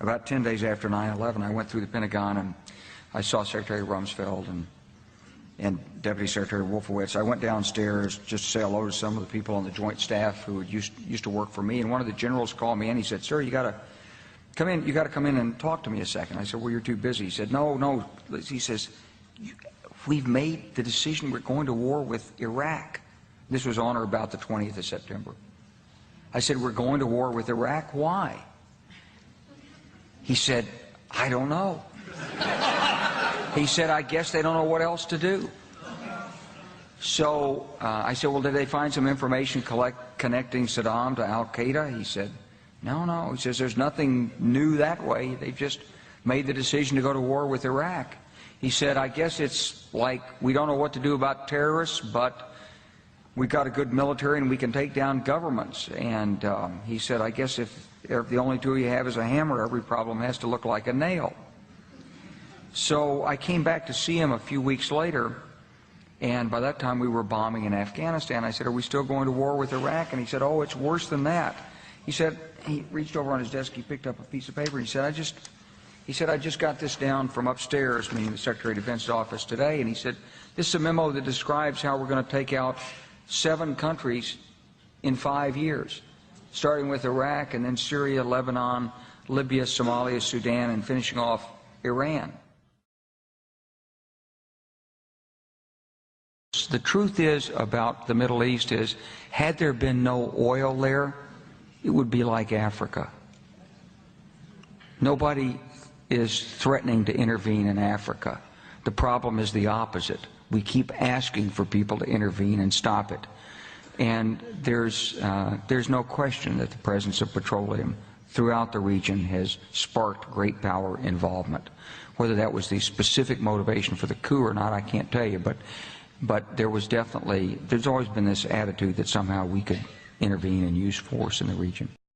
about 10 days after 9/11, I went through the Pentagon and I saw Secretary Rumsfeld and Deputy Secretary Wolfowitz. I went downstairs just to say hello to some of the people on the Joint Staff who used to work for me, and one of the generals called me in. He said, "Sir, you got to come in. You got to come in and talk to me a second." I said, "Well, you're too busy." He said, "No." He says, "We've made the decision. We're going to war with Iraq." This was on or about the 20th of September. I said, "We're going to war with Iraq. Why?" He said, "I don't know." He said, "I guess they don't know what else to do." So I said, "Well, did they find some information connecting Saddam to Al-Qaeda?" He said, No. He says, "There's nothing new that way. They've just made the decision to go to war with Iraq." He said, "I guess it's like we don't know what to do about terrorists, but we've got a good military and we can take down governments." And he said, "I guess if the only tool you have is a hammer, every problem has to look like a nail." So I came back to see him a few weeks later, and by that time we were bombing in Afghanistan. I said, "Are we still going to war with Iraq?" And he said, "Oh, it's worse than that." He said, he reached over on his desk, he picked up a piece of paper, and he said, I just got this down from upstairs," meaning the Secretary of Defense's office today, and he said, "This is a memo that describes how we're going to take out 7 countries in 5 years, starting with Iraq and then Syria, Lebanon, Libya, Somalia, Sudan, and finishing off Iran." The truth is about the Middle East is, had there been no oil there, it would be like Africa. Nobody is threatening to intervene in Africa. The problem is the opposite. We keep asking for people to intervene and stop it. And there's no question that the presence of petroleum throughout the region has sparked great power involvement. Whether that was the specific motivation for the coup or not, I can't tell you, but there's always been this attitude that somehow we could intervene and use force in the region.